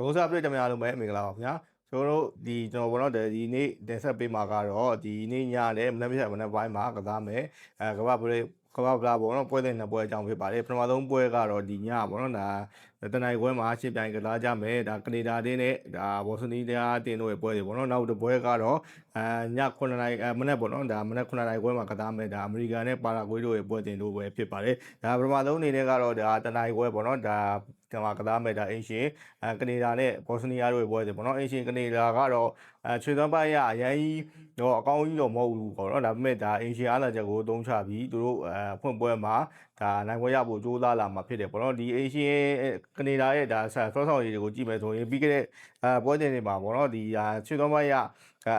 လုံးစားပြည့်တမရလုံးပဲမင်္ဂလာပါခင်ဗျာကျွန်တော်တို့ကျွန်တော်ဘောနော်ဒီနေ့တင်ဆက်ပေးမှာကတော့ဒီနေ့ညနဲ့မနေ့ပိုင်းမှာကစားမယ်ကမ္ဘာဗလာဘောနော်ပွဲတဲ့နှစ်ပွဲအကြောင်းဖြစ်ပါတယ်ပထမဆုံးပွဲကတော့ဒီညဘောနော်ဒါတနင်္ဂနွေပွဲမှာရှင်းပြိုင်ကစားကြမယ်ဒါကနေဒါတင်းနဲ့ဒါဘောစနီးယားတင်းတို့ရဲ့ပွဲတွေဘောနော်နောက်တစ်ပွဲကတော့ည9နာရီမနေ့ပေါ့နော်ဒါမနေ့9နာရီပွဲမှာကစားမယ်ဒါအမေရိကန်နဲ့ပါရာဂွေးတို့ရဲ့ပွဲတင်တို့ပဲဖြစ်ပါတယ်ဒါပထမဆုံးအနေနဲ့ကတော့ဒါတနင်္လာပွဲပေါ့နော်ဒါကစားမယ်ဒါအင်ရှင်ကနေဒါနဲ့ဘောစနီးယားတို့ရဲ့ပွဲတွေပေါ့နော်အင်ရှင်ကနေဒါကတော့ခြေသွမ်းပိုင်းရအရင်ကြီးတော့အကောင်းကြီးတော့မဟုတ်ဘူးပေါ့နော်ဒါပေမဲ့ဒါအင်ရှင်အားလာချက်ကိုသုံးချပြီးသူတို့ဖွင့်ပွဲမှာဒါနိုင်ပွဲရဖို့ကြိုးစားလာမှာဖြစ်တယ်ပေါ့နော်ဒီအင်ရှင်ကနေဒါရဲ့ဒါဆော့ဆော့တွေကိုကြည့်မယ်ဆိုရင်ပြီးခဲ့တဲ့ပွဲတင်တွေမှာပေါ့နော်ဒီခြေသွမ်းပိုင်းရ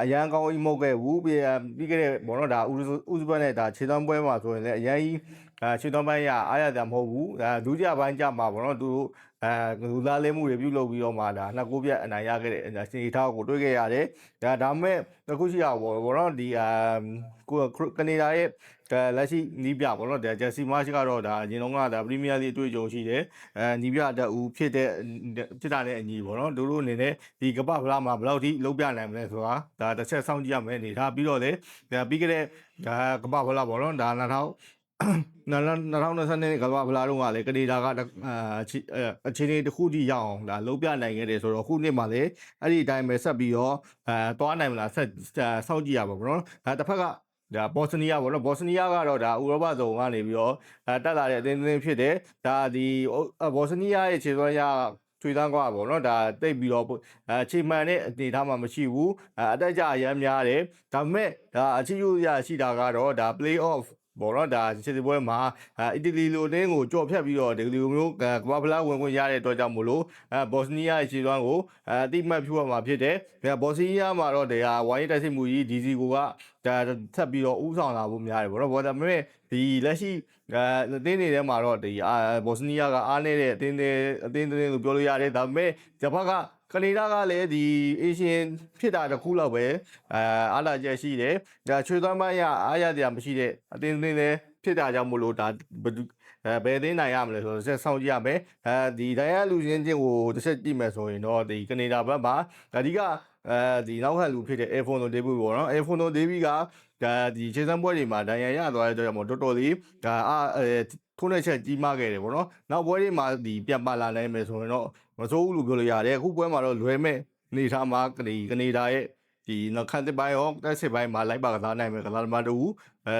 အရန်ကောင်းကြီးမဟုတ်ခဲ့ဘူးပြီးခဲ့တဲ့ဘောနော်ဒါဥစဘတ်နဲ့ဒါခြေသွမ်းပွဲမှာဆိုရင်လည်းအရင်ကြီးခြေသွမ်းပိုင်းရအားရတာမဟုတ်ဘူးဒါဒုတိယပိုင်းကြမှာပေါ့နော်သူတို့လူသားလေးမှုတွေပြုလုပ်ပြီးတော့မှဒါနှစ်ကိုပြတ်အနိုင်ရခဲ့တဲ့စီထားကိုတွေ့ခဲ့ရတယ်ဒါမဲ့အခုရှိရဘောနော်ဒီကနေဒါရဲ့လက်ရှိနီးပြပေါ့နော်ဒါဂျက်စီမတ်ကတော့ဒါအရင်တော့ကဒါပရီးမီးယားလိအတွေ့အကြုံရှိတယ်နီးပြတအူဖြစ်တာနဲ့အညီပေါ့နော်တို့အနေနဲ့ဒီကပ္ပဖလားမှာဘယ်လောက်ထိလုံးပြနိုင်မလဲဆိုတာဒါတစ်ချက်စောင့်ကြည့်ရမယ်အနေထားပြီးတော့လေပြီးခဲ့တဲ့ဒါကပ္ပဖလားပေါ့နော်ဒါ2022ကမ္ဘာဖလားတော့ကလည်းကနေဒါကအခြေအနေတစ်ခုထိရအောင်ဒါလုံးပြနိုင်ခဲ့တယ်ဆိုတော့ခုနှစ်မှာလည်းအဲ့ဒီအတိုင်းပဲဆက်ပြီးတော့သွားနိုင်မလားဆက်စောင့်ကြည့်ရပါဘောနော်ဒါတစ်ဖက်ကဒါဘောစနီးယားပေါ့နော်ဘောစနီးယားကတော့ဒါဥရောပဇုံကနေပြီးတော့တက်လာတဲ့အသင်းဖြစ်တယ်ဒါဒီဘောစနီးယားရဲ့ခြေစွမ်းရထွေးတန်းကွာပေါ့နော်ဒါတိတ်ပြီးတော့အခြေမှန်တဲ့အနေထားမှမရှိဘူးအတက်ကြအရမ်းများတယ်ဒါပေမဲ့ဒါအချီးကျူးရရှိတာကတော့ဒါ play offဘောနော်ဒါခြေစစ်ပွဲမှာအီတလီလိုအတင်းကိုကြော်ဖြတ်ပြီးတော့ဒီလိုမျိုးကမ္ဘာဖလားဝင်ခွင့်ရတဲ့အတွက်ကြောင့်မို့လို့ဘော့စနီးယားရဲ့ခြေသွမ်းကိုအတိမတ်ဖြူရမှာဖြစ်တယ်ဘော့စနီးယားမှာတော့တရားဝိုင်းတိုက်စစ်မှုကြီးဒီစီကိုကဒါဆက်ပြီးတော့ဥဆောင်လာဖို့များတယ်ဘောနော်ဘောဒါပေမဲ့ဒီလက်ရှိအသင်းတွေထဲမှာတော့ဒီဘော့စနီးယားကအားနေတဲ့အသင်းလို့ပြောလို့ရတယ်ဒါပေမဲ့ဂျပန်ကကနေဒါကလည်းဒီအေရှင်ဖြစ်တာတခုလောက်ပဲအားလာချက်ရှိတယ်ဒါချွေသွမ်းပိုင်းရအားရတရားမရှိတဲ့အသင်းလည်းဖြစ်တာကြောင့်မို့လို့ဒါဘယ်အသင်းနိုင်ရမလဲဆိုတော့ဆက်ဆောင်ကြည့်ရမယ်ဒီဒိုင်ယာလူချင်းချင်းကိုတစ်ချက်ကြည့်မယ်ဆိုရင်တော့ဒီကနေဒါဘက်မှာအဓိကဒီနောက်ခံလူဖြစ်တဲ့ iPhone တို့ဒေးဘူးပေါ့နော် iPhone တို့ဒေးပြီးကဒါဒီခြေစမ်းပွဲတွေမှာဒိုင်ယာရသွားတဲ့အတွက်ကြောင့်မို့တော်တော်လေးဒါထိုးနှက်ချက်ကြီးမားခဲ့တယ်ပေါ့နော်နောက်ပွဲတွေမှာဒီပြတ်ပါလာနိုင်မယ်ဆိုရင်တော့မစိုးဘူးလို့ပြောလို့ရတယ်အခုပွဲမှာတော့လွယ်မဲ့နေထားမှာကနေဒါရဲ့ဒီနောက်ခန့်တစ်ပိုင်းရောတက်စစ်ပိုင်းမှာလိုက်ပါကစားနိုင်မယ်ကစားသမားတူ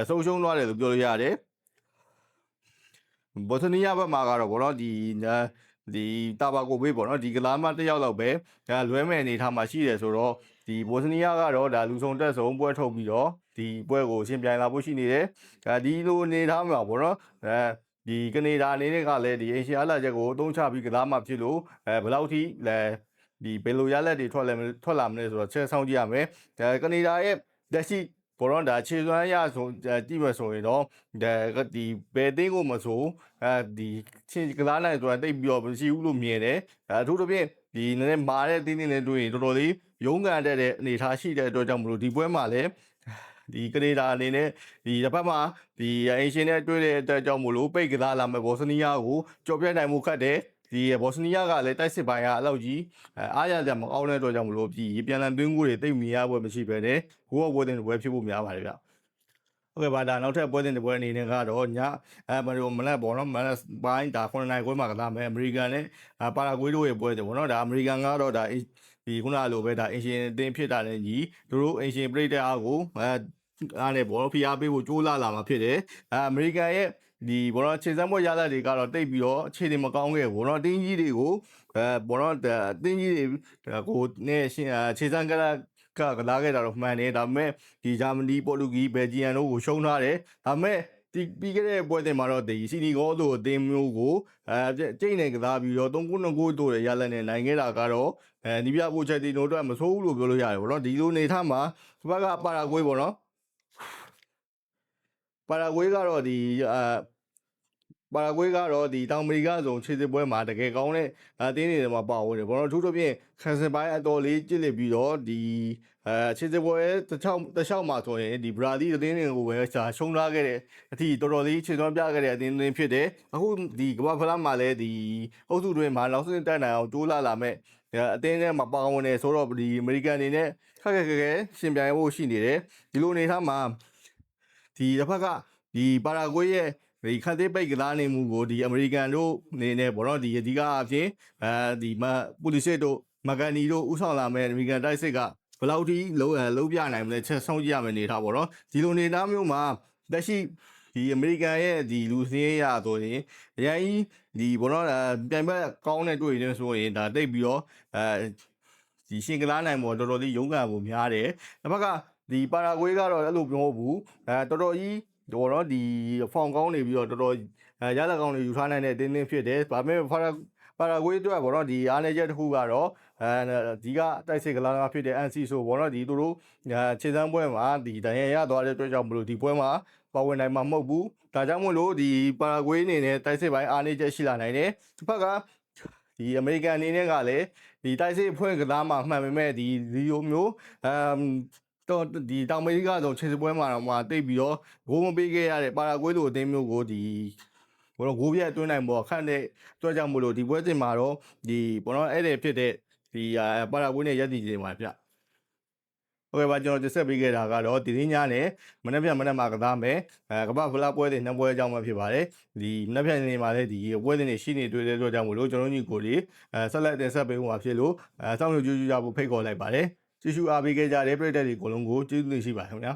ဆုံးရှုံးသွားတယ်လို့ပြောလို့ရတယ်ဘော့စနီးယားဘက်မှာကတော့ဘောနော်ဒီတာဘာကိုဘေးပေါ့နော်ဒီကစားမတစ်ယောက်လောက်ပဲလွဲမဲ့အနေထားမှာရှိတယ်ဆိုတော့ဒီဘော့စနီးယားကတော့ဒါလူဆောင်တက်ဆုံးပွဲထုတ်ပြီးတော့ဒီပွဲကိုရှင်းပြိုင်လာဖို့ရှိနေတယ်ဒီလိုအနေထားမှာပေါ့နော်ဒီကနေဒါအနေနဲ့ကလည်းဒီအေရှယာလာချက်ကိုအသုံးချပြီးကစားမှဖြစ်လို့ဘယ်လောက်ထိလဲဒီဘယ်လိုရလက်တွေထွက်လာမလဲဆိုတော့ချက်ဆောင်ကြည့်ရမယ်ကနေဒါရဲ့လက်ရှိဘောတော့ဒါခြေစွမ်းရဆိုကြည့်မယ်ဆိုရင်တော့ဒီဘယ်တင်းကိုမဆိုဒီချင်းကစားနိုင်ဆိုတာတိတ်ပြီးတော့မရှိဘူးလို့မြင်တယ်အထူးသဖြင့်ဒီနည်းနည်းမာတဲ့တင်းတင်းလေးတွေ့ရင်တော်တော်လေးရုန်းကန်တဲ့အနေထားရှိတဲ့အတွက်ကြောင့်မလို့ဒီပွဲမှာလည်းဒီကနေဒါအနေနဲ့ဒီတစ်ဖက်မှာဒီအင်ရှင်နဲ့တွေ့တဲ့အတွက်ကြောင့်မို့လို့ပိတ်ကစားလာမဲ့ဘော့စနီးယားကိုကြော်ပြတ်နိုင်မှုခတ်တယ်ဒီဘော့စနီးယားကလည်းတိုက်စစ်ပိုင်းကအလောက်ကြီးအားရကြမကောင်းတဲ့အတွက်ကြောင့်မလို့ပြီးပြန်လည်သွင်းကိုတွေတိတ်မြင်ရပွဲမရှိပဲနဲ့ဘိုးဘွဲတင်ပွဲဖြစ်ဖို့များပါတယ်ဗျဟုတ်ကဲ့ပါဒါနောက်ထပ်ပွဲတင်တဲ့ပွဲအနေနဲ့ကတော့ညမနက်ပေါ့နော်မနက်ပိုင်းဒါ9နိုင်ခွဲမှာကစားမယ်အမေရိကန်နဲ့ပါရာဂွေးတို့ရဲ့ပွဲတယ်ပေါ့နော်ဒါအမေရိကန်ကတော့ဒါဒီခုနလိုပဲဒါအင်ရှင်အသင်းဖြစ်တာနဲ့ညီတို့အင်ရှင်ပရိသတ်အားကိုအားနဲ့ဘောဖိအားပေးဖို့ကြိုးလာမှာဖြစ်တယ်အမေရိကန်ရဲ့ဒီဘောနော်ခြေစမ်းပွဲရလာတွေကတော့တိတ်ပြီးတော့အခြေအနေမကောင်းခဲ့ဘူးဘောနော်တင်းကြီးတွေကိုဘောနော်တင်းကြီးတွေကိုနဲ့ခြေစမ်းကစားခဲ့တာတော့မှန်တယ်ဒါပေမဲ့ဒီဂျာမနီပေါ်တူဂီဘယ်ဂျီယန်တို့ကိုရှုံးထားတယ်ဒါပေမဲ့ဒီပြီးခဲ့တဲ့ပွဲတင်မှာတော့ဒီစီနီဂေါတို့အသင်းမျိုးကိုကျိတ်နေကစားပြီးတော့3-9တို့ရလက်နဲ့နိုင်ခဲ့တာကတော့ဒီပြပိုချက်တီနိုတို့မဆိုးဘူးလို့ပြောလို့ရတယ်ဗောနော်ဒီလိုနေထားမှာစပတ်ကပါရာဂွေးဗောနော်ပါရာဂွေးကတော့ဒီပါရာဂွေးကတော့ဒီတောင်အမေရိကဆိုခြေစစ်ပွဲမှာတကယ်ကောင်းတဲ့အသင်းတွေမှာပါဝင်တယ်ဘောနော်အထူးသဖြင့်ခန်းစင်ပိုင်းအတော်လေးကြစ်လက်ပြီးတော့ဒီခြေစစ်ပွဲတစ်ချောင်းမှာဆိုရင်ဒီဘရာဇီးအသင်းတွေကိုပဲရှုံးထားခဲ့တဲ့အထိတော်တော်လေးခြေသွမ်းပြခဲ့တဲ့အသင်းတွေဖြစ်တယ်အခုဒီကမ္ဘာဖလားမှာလည်းဒီအုပ်စုတွင်းမှာနောက်ဆုံးတက်နိုင်အောင်ကြိုးလာမဲ့ အသင်းထဲမှာပါဝင်နေဆိုတော့ဒီအမေရိကန်အနေနဲ့ခက်ခက်ခဲခဲရှင်ပြိုင်ဖို့ရှိနေတယ်ဒီလိုအနေထားမှာဒီတစ်ဖက်ကဒီပါရာဂွေးရဲ့ဒီခန့်သေးပိတ်ကစားနေမှုကိုဒီအမေရိကန်တို့အနေနဲ့ပေါ့နော်ဒီအဓိကအဖြစ်ဒီပူလီစစ်တို့မကန်နီတို့ဥဆောင်လာမဲ့အမေရိကန်တိုက်စစ်ကဘယ်လောက်ထိလုံးပြနိုင်မလဲချက်ဆုံးကြည့်ရမယ်အနေထားပေါ့နော်ဒီလိုအနေထားမျိုးမှာလက်ရှိဒီအမေရိကန်ရဲ့ဒီလူစင်းရဆိုရင်အရင်ဒီဘောနော်ပြိုင်ဘက်ကောင်းတဲ့တွေ့နေဆိုရင်ဒါတိတ်ပြီးတော့ဒီရှင်ကလားနိုင်ပေါ်တော်တော်လေးရုန်းကန်ဖို့များတယ်တစ်ဖက်ကဒီပါရာဂွေးကတော့အဲ့လိုမဟုတ်ဘူးတော်တော်ကြီးဘောနော်ဒီဖောင်ကောင်းနေပြီးတော့တော်တော်ရလက်ကောင်းတွေယူထားနိုင်တဲ့တင်းဖြစ်တယ်ဒါပေမဲ့ပါရာဂွေးအတွက်ဘောနော်ဒီအားနေချက်တစ်ခုကတော့ဒီကတိုက်စစ်ကလားဖြစ်တဲ့ NC ဆိုဘောနော်ဒီသူတို့ခြေစမ်းပွဲမှာဒီတန်ရရသွားတဲ့အတွက်ကြောင့်မလို့ဒီပွဲမှာပါဝင်နိုင်မှာမဟုတ်ဘူးဒါကြောင့်မို့လို့ဒီပါရာဂွေးအနေနဲ့တိုက်စစ်ပိုင်းအားနေချက်ရှိလာနိုင်တယ်တစ်ဖက်ကဒီအမေရိကန်အနေနဲ့ကလည်းဒီတိုက်စစ်ဖွင့်ကစားမှာမှန်ပေမဲ့ဒီလိုမျိုးတော့ဒီတောင်အမေရိကဆိုခြေစပွဲမှာတော့တိတ်ပြီးတော့ဂိုးမပေးခဲ့ရတဲ့ပါရာဂွေးလိုအသင်းမျိုးကိုဒီဘောတော့ဂိုးပြတ်တွင်းနိုင်ပေါ်ခန့်တဲ့အတွက်ကြောင့်မို့လို့ဒီပွဲစဉ်မှာတော့ဒီဘောတော့အဲ့ဒီဖြစ်တဲ့ဒီပါရာဂွေးနဲ့ရပ်တည်နေမှာဗျဟုတ်ကဲ့ပါကျွန်တော်တင်ဆက်ပေးခဲ့တာကတော့ဒီနေ့ညနဲ့မနေ့ပြန်မနေ့မှာကစားမယ်ကမ္ဘာဖလားပွဲတွေနှစ်ပွဲအကြောင်းပဲဖြစ်ပါတယ်ဒီမနေ့ပြန်နေမှာလည်းဒီပွဲတွေရှိနေတွေ့တဲ့အတွက်ကြောင့်မို့လို့ကျွန်တော်ညီကိုလေးဆက်လက်တင်ဆက်ပေးမှာဖြစ်လို့စောင့်မျှော်ကြည့်ကြဖို့ဖိတ်ခေါ်လိုက်ပါတယ်ကြည့်ရှုအားပေးခဲ့ကြတဲ့ပရိသတ်တွေအကုန်လုံးကိုကျေးဇူးတင်ရှိပါတယ်ခင်ဗျာ